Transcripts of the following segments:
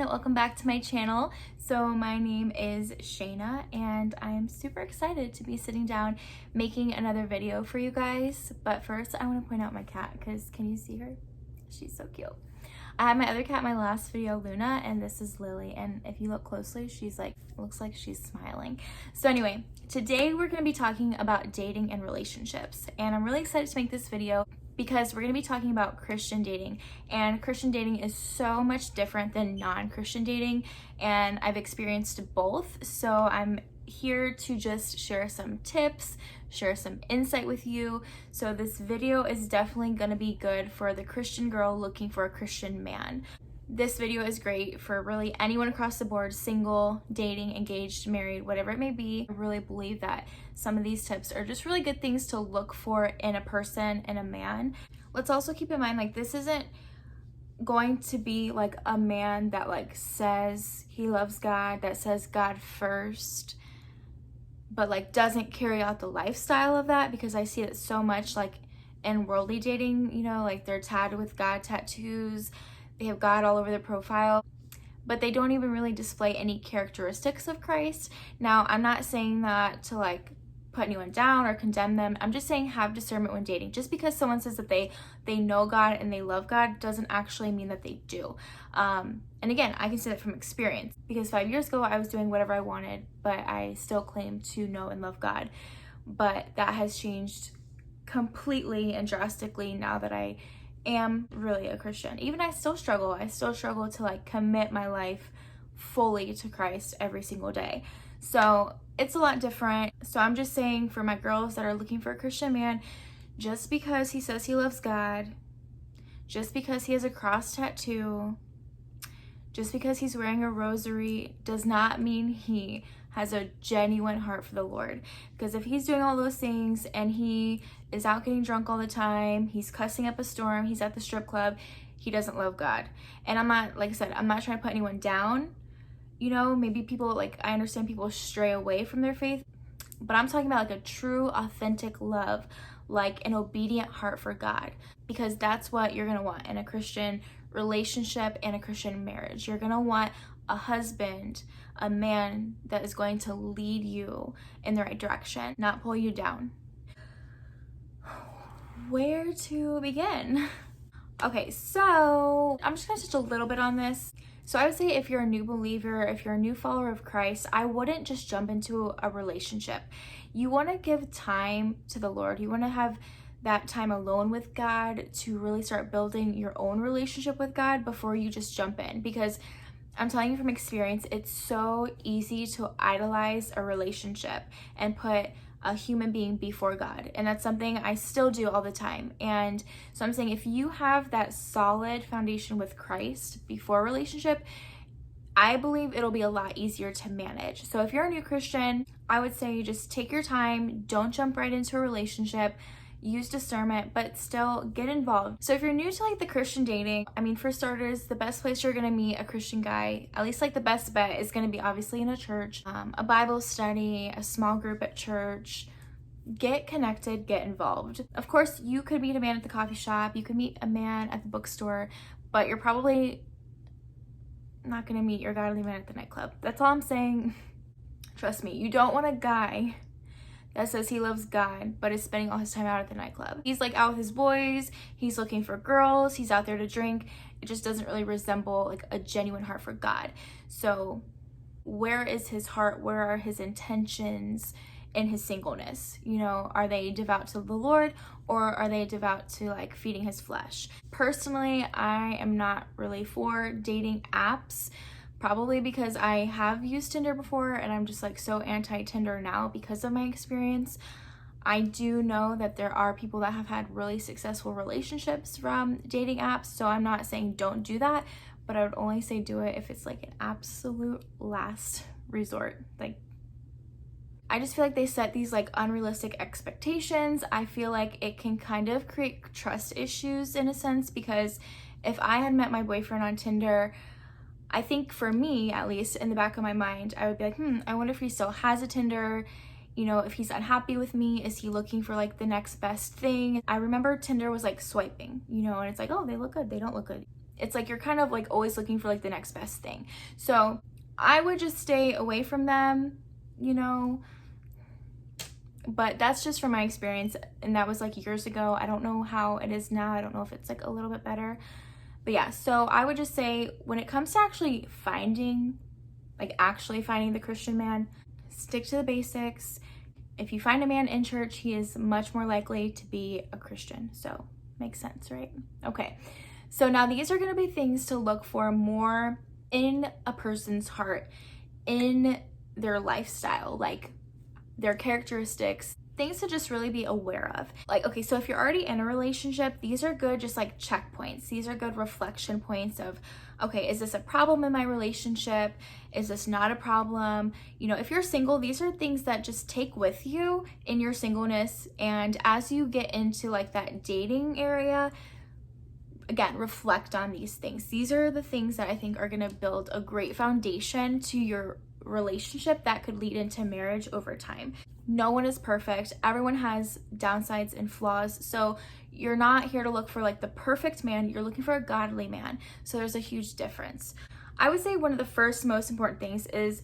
welcome back to my channel. So my name is Shayna and I'm super excited to be sitting down making another video for you guys. But first I want to point out my cat because can you see her? She's so cute. I had my other cat in my last video, Luna, and this is Lily, and if you look closely, she's like, looks like she's smiling. So anyway, today we're going to be talking about dating and relationships, and I'm really excited to make this video because we're going to be talking about Christian dating, and Christian dating is so much different than non-Christian dating, and I've experienced both, so I'm here to just share some tips, share some insight with you. So this video is definitely going to be good for the Christian girl looking for a Christian man. This video is great for really anyone across the board, single, dating, engaged, married, whatever it may be. I really believe that some of these tips are just really good things to look for in a person and a man. Let's also keep in mind, like, this isn't going to be like a man that like says he loves God, that says God first, but like doesn't carry out the lifestyle of that, because I see it so much like in worldly dating, you know, like they're tagged with God tattoos, they have God all over their profile, but they don't even really display any characteristics of Christ. Now, I'm not saying that to like put anyone down or condemn them. I'm just saying have discernment when dating. Just because someone says that they know God and they love God doesn't actually mean that they do. And again, I can say that from experience, because 5 years ago I was doing whatever I wanted, but I still claim to know and love God. But that has changed completely and drastically now that I am really a Christian. Even I still struggle to like commit my life fully to Christ every single day. So it's a lot different. So I'm just saying, for my girls that are looking for a Christian man, just because he says he loves God, just because he has a cross tattoo, just because he's wearing a rosary, does not mean he has a genuine heart for the Lord. Because if he's doing all those things and he is out getting drunk all the time, he's cussing up a storm, he's at the strip club, he doesn't love God. And I'm not, like I said, I'm not trying to put anyone down. You know, maybe people, like, I understand people stray away from their faith, but I'm talking about like a true, authentic love, like an obedient heart for God, because that's what you're gonna want in a Christian relationship and a Christian marriage. You're gonna want a husband, a man that is going to lead you in the right direction, not pull you down. Where to begin? Okay, so I'm just gonna touch a little bit on this. So I would say if you're a new believer, if you're a new follower of Christ, I wouldn't just jump into a relationship. You want to give time to the Lord. You want to have that time alone with God to really start building your own relationship with God before you just jump in. Because I'm telling you from experience, it's so easy to idolize a relationship and put a human being before God. And that's something I still do all the time. And so I'm saying, if you have that solid foundation with Christ before a relationship, I believe it'll be a lot easier to manage. So if you're a new Christian, I would say just take your time, don't jump right into a relationship, use discernment, but still get involved. So if you're new to like the Christian dating, I mean, for starters, the best place you're gonna meet a Christian guy, at least like the best bet, is gonna be obviously in a church, a Bible study, a small group at church. Get connected, get involved. Of course, you could meet a man at the coffee shop, you could meet a man at the bookstore, but you're probably not gonna meet your godly man at the nightclub. That's all I'm saying. Trust me, you don't want a guy that says he loves God but is spending all his time out at the nightclub. He's like out with his boys, he's looking for girls, he's out there to drink. It just doesn't really resemble like a genuine heart for God. So where is his heart? Where are his intentions in his singleness? You know, are they devout to the Lord, or are they devout to like feeding his flesh? Personally, I am not really for dating apps. Probably because I have used Tinder before and I'm just like so anti-Tinder now because of my experience. I do know that there are people that have had really successful relationships from dating apps, so I'm not saying don't do that, but I would only say do it if it's like an absolute last resort. Like, I just feel like they set these like unrealistic expectations. I feel like it can kind of create trust issues in a sense, because if I had met my boyfriend on Tinder, I think for me, at least in the back of my mind, I would be like, I wonder if he still has a Tinder. You know, if he's unhappy with me, is he looking for like the next best thing? I remember Tinder was like swiping, you know, and it's like, oh, they look good, they don't look good. It's like you're kind of like always looking for like the next best thing. So I would just stay away from them, you know, but that's just from my experience, and that was like years ago. I don't know how it is now. I don't know if it's like a little bit better, but yeah. So I would just say when it comes to actually finding the Christian man, stick to the basics. If you find a man in church, he is much more likely to be a Christian. So makes sense, right? Okay, so now these are going to be things to look for more in a person's heart, in their lifestyle, like their characteristics, things to just really be aware of. Like, okay, so if you're already in a relationship, these are good just like checkpoints. These are good reflection points of, okay, is this a problem in my relationship? Is this not a problem? You know, if you're single, these are things that just take with you in your singleness. And as you get into like that dating area, again, reflect on these things. These are the things that I think are going to build a great foundation to your relationship that could lead into marriage over time. No one is perfect. Everyone has downsides and flaws. So you're not here to look for like the perfect man. You're looking for a godly man. So there's a huge difference. I would say one of the first most important things is,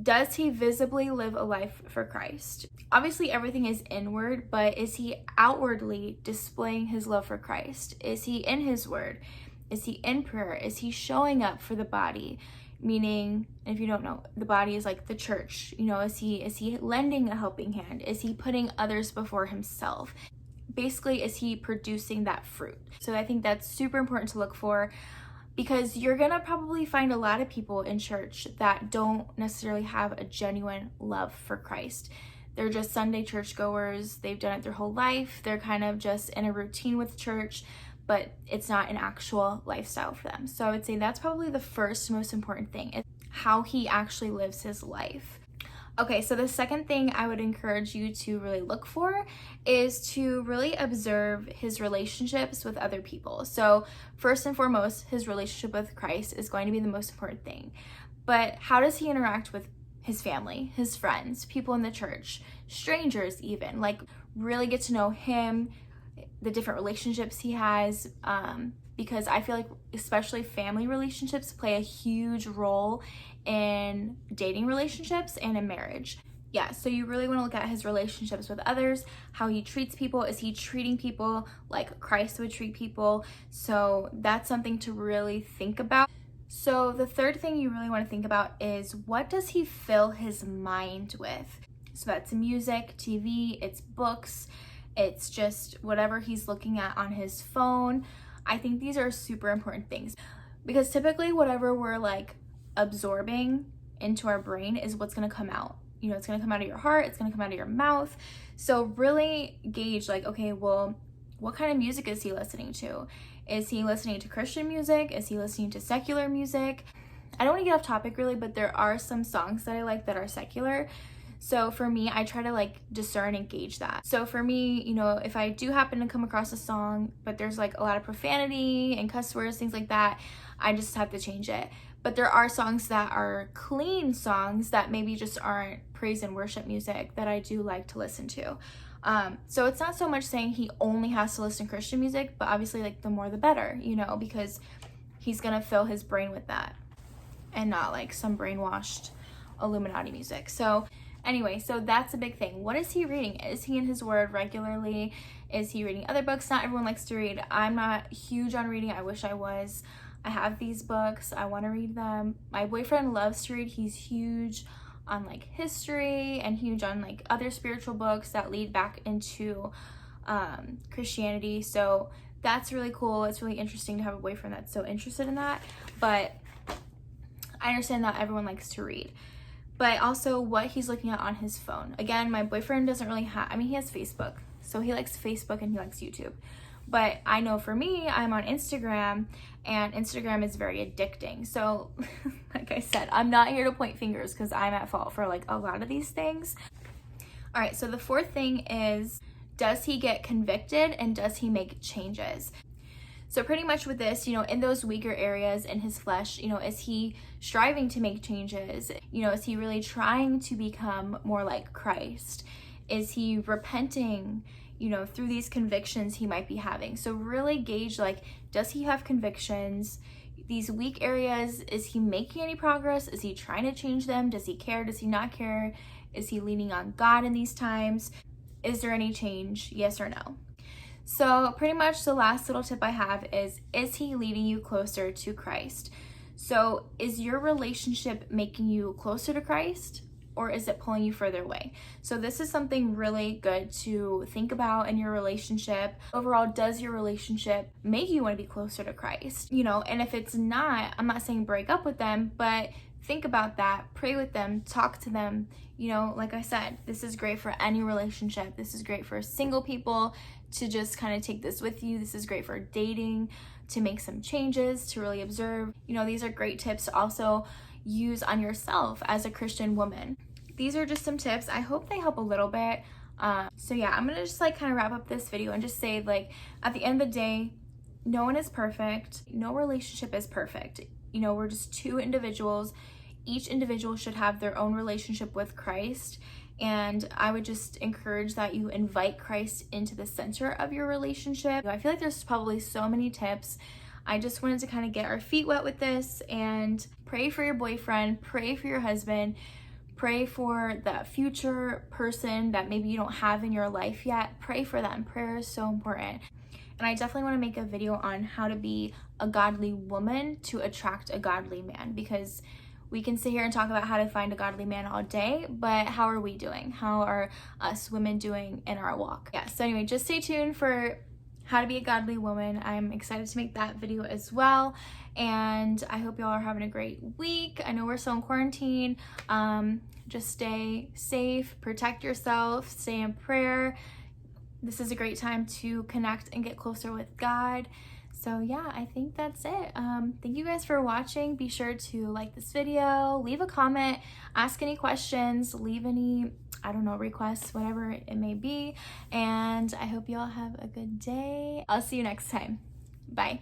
does he visibly live a life for Christ? Obviously, everything is inward, but is he outwardly displaying his love for Christ? Is he in his word? Is he in prayer? Is he showing up for the body? Meaning, if you don't know, the body is like the church. You know, is he lending a helping hand? Is he putting others before himself? Basically, is he producing that fruit? So I think that's super important to look for, because you're gonna probably find a lot of people in church that don't necessarily have a genuine love for Christ. They're just Sunday churchgoers. They've done it their whole life. They're kind of just in a routine with church, but it's not an actual lifestyle for them. So I would say that's probably the first most important thing, is how he actually lives his life. Okay, so the second thing I would encourage you to really look for is to really observe his relationships with other people. So first and foremost, his relationship with Christ is going to be the most important thing. But how does he interact with his family, his friends, people in the church, strangers even? Like, really get to know him, the different relationships he has, because I feel like especially family relationships play a huge role in dating relationships and in marriage. Yeah, so you really want to look at his relationships with others, how he treats people. Is he treating people like Christ would treat people? So that's something to really think about. So the third thing you really want to think about is, what does he fill his mind with? So that's music, TV, it's books, it's just whatever he's looking at on his phone. I think these are super important things, because typically whatever we're like absorbing into our brain is what's going to come out. You know, it's going to come out of your heart, it's going to come out of your mouth. So really gauge, like, okay, well, what kind of music is he listening to? Is he listening to Christian music? Is he listening to secular music? I don't want to get off topic really, but there are some songs that I like that are secular. So for me, I try to like discern and gauge that. So for me, you know, if I do happen to come across a song, but there's like a lot of profanity and cuss words, things like that, I just have to change it. But there are songs that are clean songs that maybe just aren't praise and worship music that I do like to listen to. So it's not so much saying he only has to listen to Christian music, but obviously like the more the better, you know, because he's gonna fill his brain with that and not like some brainwashed Illuminati music. So anyway, so that's a big thing. What is he reading? Is he in his word regularly? Is he reading other books? Not everyone likes to read. I'm not huge on reading. I wish I was. I have these books. I want to read them. My boyfriend loves to read. He's huge on like history and huge on like other spiritual books that lead back into Christianity. So that's really cool. It's really interesting to have a boyfriend that's so interested in that. But I understand that everyone likes to read. But also what he's looking at on his phone. Again, my boyfriend doesn't really have, I mean, he has Facebook. So he likes Facebook and he likes YouTube. But I know for me, I'm on Instagram, and Instagram is very addicting. So like I said, I'm not here to point fingers because I'm at fault for like a lot of these things. All right, so the fourth thing is, does he get convicted and does he make changes? So pretty much with this, you know, in those weaker areas in his flesh, you know, is he striving to make changes? You know, is he really trying to become more like Christ? Is he repenting, you know, through these convictions he might be having? So really gauge, like, does he have convictions? These weak areas, is he making any progress? Is he trying to change them? Does he care? Does he not care? Is he leaning on God in these times? Is there any change? Yes or no? So pretty much the last little tip I have is he leading you closer to Christ? So is your relationship making you closer to Christ, or is it pulling you further away? So this is something really good to think about in your relationship. Overall, does your relationship make you want to be closer to Christ? You know, and if it's not, I'm not saying break up with them, but think about that, pray with them, talk to them. You know, like I said, this is great for any relationship. This is great for single people to just kind of take this with you. This is great for dating, to make some changes, to really observe. You know, these are great tips to also use on yourself as a Christian woman. These are just some tips. I hope they help a little bit. So yeah, I'm gonna just like kind of wrap up this video and just say, like, at the end of the day, no one is perfect. No relationship is perfect. You know, we're just two individuals. Each individual should have their own relationship with Christ. And I would just encourage that you invite Christ into the center of your relationship. I feel like there's probably so many tips. I just wanted to kind of get our feet wet with this, and pray for your boyfriend, pray for your husband, pray for that future person that maybe you don't have in your life yet. Pray for them. Prayer is so important. And I definitely want to make a video on how to be a godly woman to attract a godly man, because we can sit here and talk about how to find a godly man all day, but how are we doing? How are us women doing in our walk? Yeah, so anyway, just stay tuned for how to be a godly woman. I'm excited to make that video as well. And I hope y'all are having a great week. I know we're still in quarantine. Just stay safe, protect yourself, stay in prayer. This is a great time to connect and get closer with God. So yeah, I think that's it. Thank you guys for watching. Be sure to like this video, leave a comment, ask any questions, leave any, I don't know, requests, whatever it may be. And I hope you all have a good day. I'll see you next time. Bye.